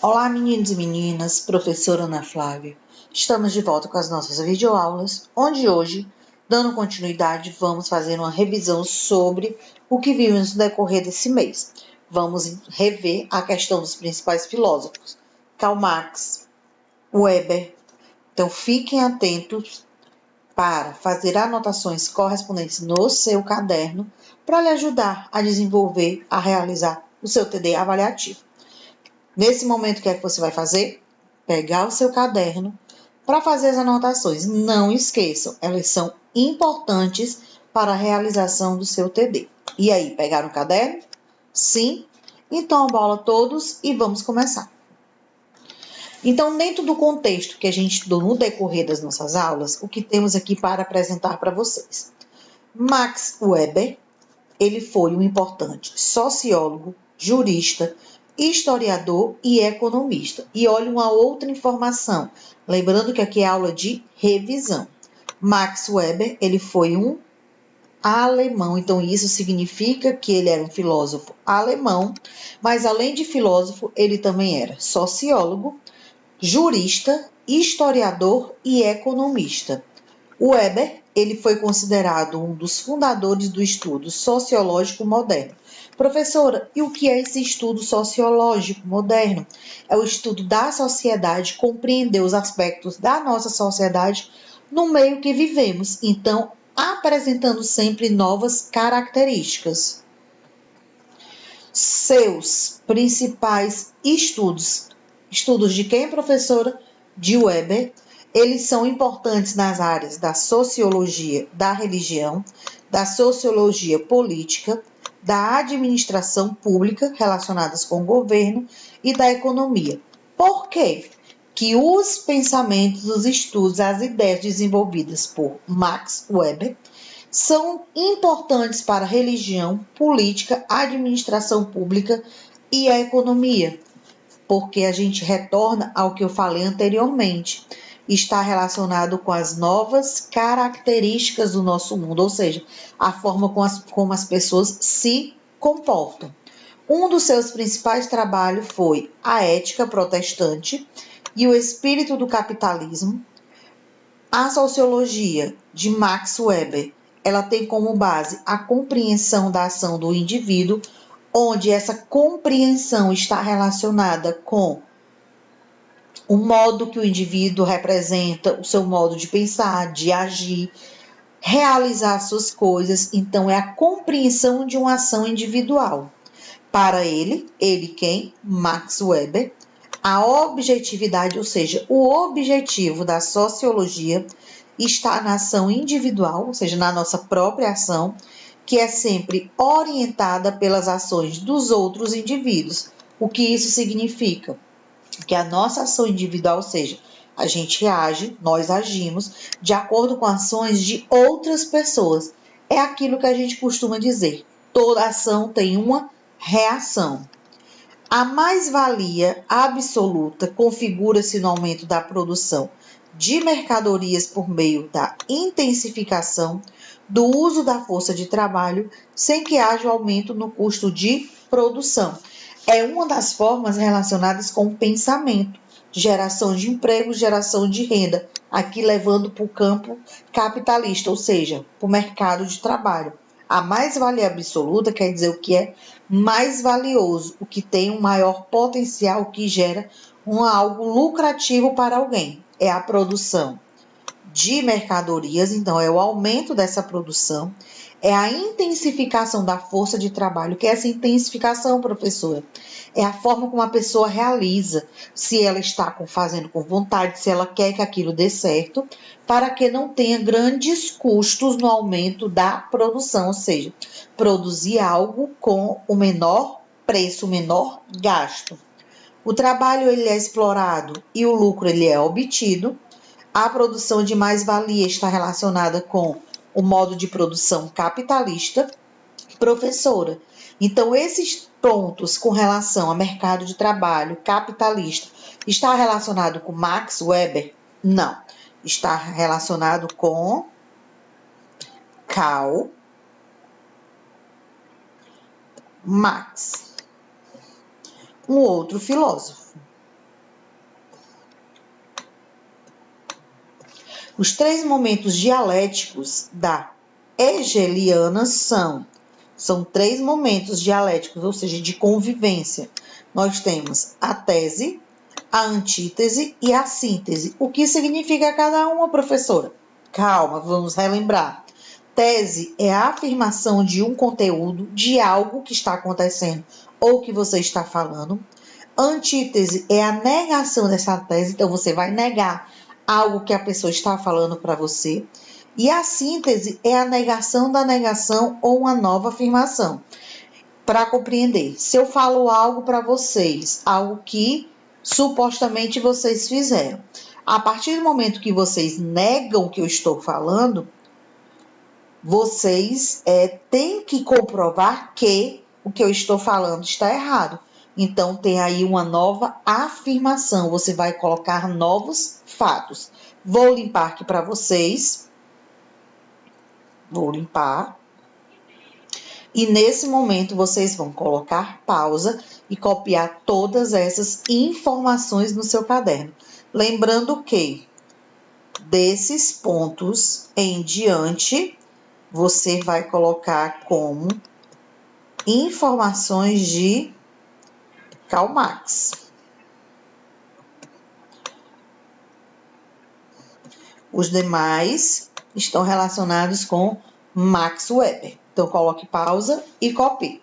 Olá, meninos e meninas, professora Ana Flávia. Estamos de volta com as nossas videoaulas, onde hoje, dando continuidade, vamos fazer uma revisão sobre o que vimos no decorrer desse mês. Vamos rever a questão dos principais filósofos, Karl Marx, Weber. Então, fiquem atentos para fazer anotações correspondentes no seu caderno para lhe ajudar a desenvolver, a realizar o seu TD avaliativo. Nesse momento, o que é que você vai fazer? Pegar o seu caderno para fazer as anotações. Não esqueçam, elas são importantes para a realização do seu TD. E aí, pegaram o caderno? Sim? Então, bola todos e vamos começar. Então, dentro do contexto que a gente estudou no decorrer das nossas aulas, o que temos aqui para apresentar para vocês? Max Weber, ele foi um importante sociólogo, jurista, historiador e economista. E olha uma outra informação, lembrando que aqui é aula de revisão. Max Weber, ele foi um alemão, então isso significa que ele era um filósofo alemão, mas além de filósofo, ele também era sociólogo, jurista, historiador e economista. Weber, ele foi considerado um dos fundadores do estudo sociológico moderno. Professora, e o que é esse estudo sociológico moderno? É o estudo da sociedade, compreender os aspectos da nossa sociedade no meio que vivemos, então apresentando sempre novas características. Seus principais estudos de quem, professora? De Weber. Eles são importantes nas áreas da sociologia da religião, da sociologia política, da administração pública relacionadas com o governo e da economia. Por quê? Que os pensamentos, os estudos, as ideias desenvolvidas por Max Weber são importantes para a religião, política, administração pública e a economia, porque a gente retorna ao que eu falei anteriormente, está relacionado com as novas características do nosso mundo, ou seja, a forma como as pessoas se comportam. Um dos seus principais trabalhos foi A Ética Protestante e o Espírito do Capitalismo. A sociologia de Max Weber, ela tem como base a compreensão da ação do indivíduo, onde essa compreensão está relacionada com o modo que o indivíduo representa, o seu modo de pensar, de agir, realizar suas coisas. Então, é a compreensão de uma ação individual. Para ele quem? Max Weber, a objetividade, ou seja, o objetivo da sociologia está na ação individual, ou seja, na nossa própria ação, que é sempre orientada pelas ações dos outros indivíduos. O que isso significa? Que a nossa ação individual, ou seja, a gente age, nós agimos de acordo com ações de outras pessoas. É aquilo que a gente costuma dizer, toda ação tem uma reação. A mais-valia absoluta configura-se no aumento da produção de mercadorias por meio da intensificação do uso da força de trabalho, sem que haja aumento no custo de produção. É uma das formas relacionadas com o pensamento, geração de emprego, geração de renda, aqui levando para o campo capitalista, ou seja, para o mercado de trabalho. A mais-valia absoluta quer dizer o que é mais valioso, o que tem um maior potencial, que gera algo lucrativo para alguém. É a produção de mercadorias, então é o aumento dessa produção, é a intensificação da força de trabalho. Que é essa intensificação, professora? É a forma como a pessoa realiza, se ela está fazendo com vontade, se ela quer que aquilo dê certo, para que não tenha grandes custos no aumento da produção, ou seja, produzir algo com o menor preço, o menor gasto. O trabalho ele é explorado e o lucro ele é obtido. A produção de mais-valia está relacionada com o modo de produção capitalista. Professora, então esses pontos com relação ao mercado de trabalho capitalista está relacionado com Max Weber? Não, está relacionado com Karl Marx, um outro filósofo. Os 3 momentos dialéticos da Hegeliana são 3 momentos dialéticos, ou seja, de convivência. Nós temos a tese, a antítese e a síntese. O que significa cada uma, professora? Calma, vamos relembrar. Tese é a afirmação de um conteúdo, de algo que está acontecendo ou que você está falando. Antítese é a negação dessa tese, então você vai negar algo que a pessoa está falando para você. E a síntese é a negação da negação ou uma nova afirmação. Para compreender, se eu falo algo para vocês, algo que supostamente vocês fizeram, a partir do momento que vocês negam o que eu estou falando, vocês têm que comprovar que o que eu estou falando está errado. Então, tem aí uma nova afirmação. Você vai colocar novos fatos. Vou limpar aqui para vocês. Vou limpar. E nesse momento, vocês vão colocar pausa e copiar todas essas informações no seu caderno. Lembrando que, desses pontos em diante, você vai colocar como informações de Karl Marx. Os demais estão relacionados com Max Weber. Então, coloque pausa e copie.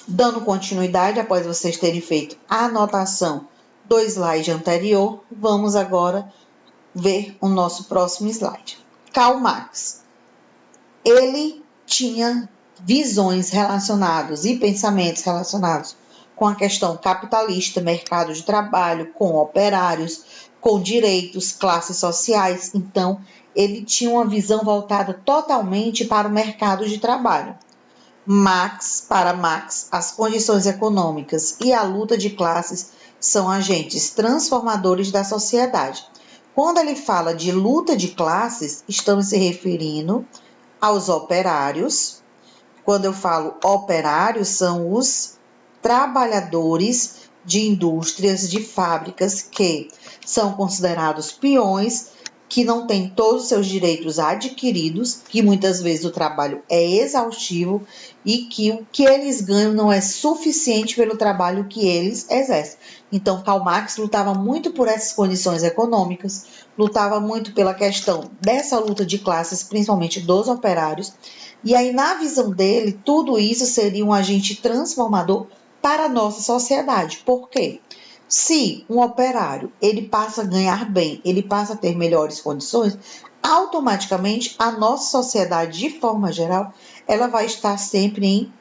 Dando continuidade, após vocês terem feito a anotação do slide anterior, vamos agora ver o nosso próximo slide. Karl Marx. Ele tinha visões relacionadas e pensamentos relacionados com a questão capitalista, mercado de trabalho, com operários, com direitos, classes sociais. Então, ele tinha uma visão voltada totalmente para o mercado de trabalho. Para Marx, as condições econômicas e a luta de classes são agentes transformadores da sociedade. Quando ele fala de luta de classes, estamos se referindo aos operários. Quando eu falo operários, são os trabalhadores de indústrias, de fábricas que são considerados peões, que não têm todos os seus direitos adquiridos, que muitas vezes o trabalho é exaustivo e que o que eles ganham não é suficiente pelo trabalho que eles exercem. Então, Karl Marx lutava muito por essas condições econômicas, lutava muito pela questão dessa luta de classes, principalmente dos operários, e aí, na visão dele, tudo isso seria um agente transformador para a nossa sociedade. Por quê? Se um operário ele passa a ganhar bem, ele passa a ter melhores condições, automaticamente a nossa sociedade, de forma geral, ela vai estar sempre em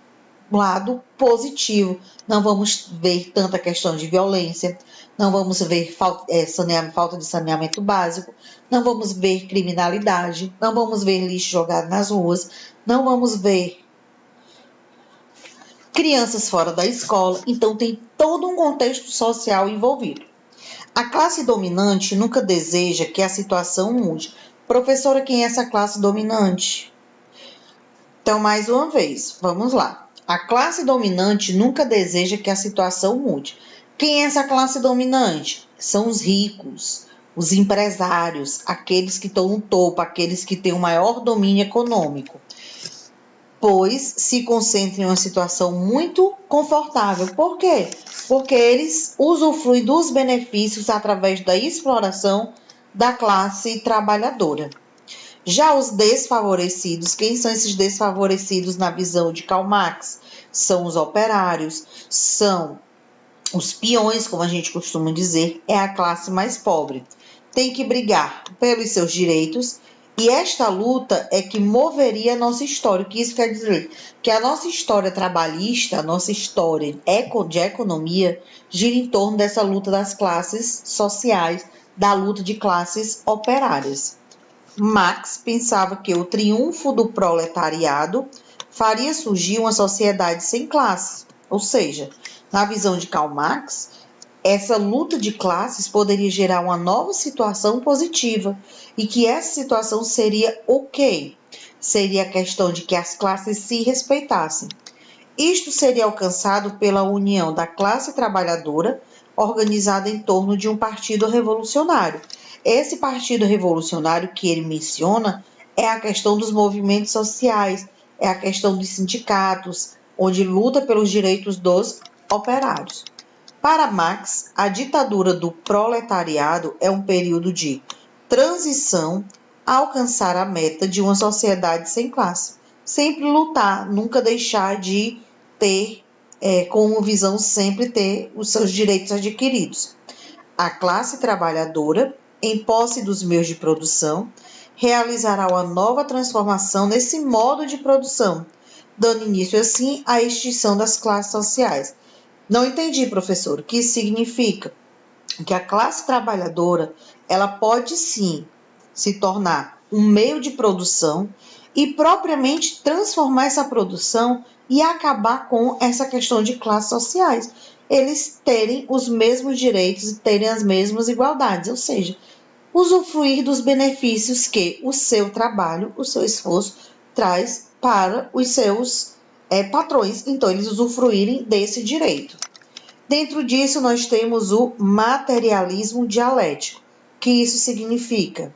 lado positivo. Não vamos ver tanta questão de violência, não vamos ver falta de saneamento básico, não vamos ver criminalidade, não vamos ver lixo jogado nas ruas, não vamos ver crianças fora da escola. Então, tem todo um contexto social envolvido. A classe dominante nunca deseja que a situação mude. Professora, quem é essa classe dominante? Então, mais uma vez, vamos lá. A classe dominante nunca deseja que a situação mude. Quem é essa classe dominante? São os ricos, os empresários, aqueles que estão no topo, aqueles que têm o maior domínio econômico, pois se concentram em uma situação muito confortável. Por quê? Porque eles usufruem dos benefícios através da exploração da classe trabalhadora. Já os desfavorecidos, quem são esses desfavorecidos na visão de Karl Marx? São os operários, são os peões, como a gente costuma dizer, é a classe mais pobre. Tem que brigar pelos seus direitos. E esta luta é que moveria a nossa história. O que isso quer dizer? Que a nossa história trabalhista, a nossa história de economia, gira em torno dessa luta das classes sociais, da luta de classes operárias. Marx pensava que o triunfo do proletariado faria surgir uma sociedade sem classes. Ou seja, na visão de Karl Marx, essa luta de classes poderia gerar uma nova situação positiva e que essa situação seria o quê? Seria a questão de que as classes se respeitassem. Isto seria alcançado pela união da classe trabalhadora organizada em torno de um partido revolucionário. Esse partido revolucionário que ele menciona é a questão dos movimentos sociais, é a questão dos sindicatos, onde luta pelos direitos dos operários. Para Marx, a ditadura do proletariado é um período de transição a alcançar a meta de uma sociedade sem classe. Sempre lutar, nunca deixar de ter, como visão, sempre ter os seus direitos adquiridos. A classe trabalhadora, em posse dos meios de produção, realizará uma nova transformação nesse modo de produção, dando início, assim, à extinção das classes sociais. Não entendi, professor, o que isso significa? Que a classe trabalhadora, ela pode sim se tornar um meio de produção e propriamente transformar essa produção e acabar com essa questão de classes sociais. Eles terem os mesmos direitos e terem as mesmas igualdades, ou seja, usufruir dos benefícios que o seu trabalho, o seu esforço traz para os seus patrões. Então, eles usufruírem desse direito. Dentro disso, nós temos o materialismo dialético. O que isso significa?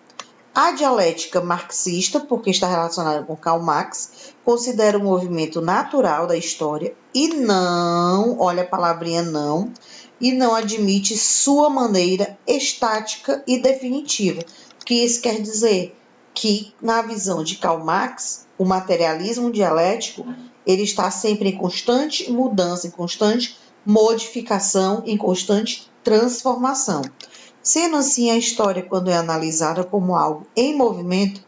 A dialética marxista, porque está relacionada com Karl Marx, considera o movimento natural da história e não, olha a palavrinha não, e não admite sua maneira estática e definitiva. O que isso quer dizer? Que, na visão de Karl Marx, o materialismo dialético, ele está sempre em constante mudança, em constante modificação, em constante transformação. Sendo assim, a história, quando é analisada como algo em movimento,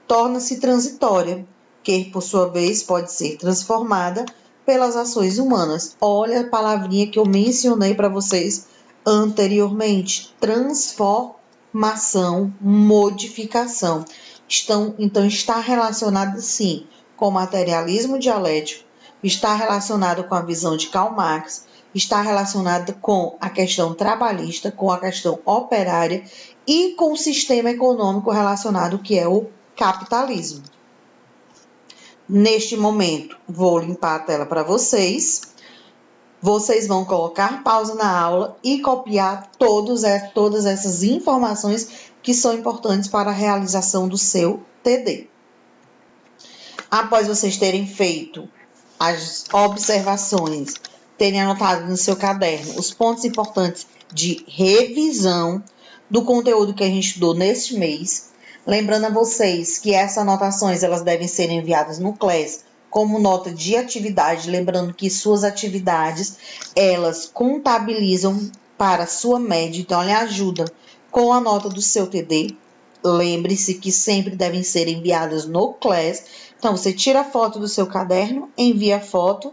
torna-se transitória, que, por sua vez, pode ser transformada pelas ações humanas. Olha a palavrinha que eu mencionei para vocês anteriormente: transformação, modificação. Então, está relacionado, sim, com o materialismo dialético, está relacionado com a visão de Karl Marx, está relacionada com a questão trabalhista, com a questão operária e com o sistema econômico relacionado, que é o capitalismo. Neste momento, vou limpar a tela para vocês. Vocês vão colocar pausa na aula e copiar todas essas informações que são importantes para a realização do seu TD. Após vocês terem feito as observações, terem anotado no seu caderno os pontos importantes de revisão do conteúdo que a gente estudou neste mês. Lembrando a vocês que essas anotações elas devem ser enviadas no CLES como nota de atividade, lembrando que suas atividades elas contabilizam para a sua média, então ela ajuda com a nota do seu TD. Lembre-se que sempre devem ser enviadas no CLES. Então, você tira a foto do seu caderno, envia a foto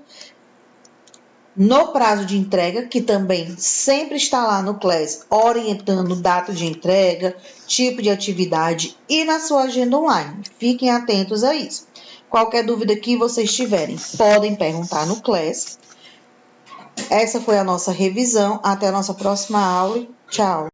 no prazo de entrega, que também sempre está lá no CLES, orientando data de entrega, tipo de atividade e na sua agenda online. Fiquem atentos a isso. Qualquer dúvida que vocês tiverem, podem perguntar no CLES. Essa foi a nossa revisão. Até a nossa próxima aula. Tchau!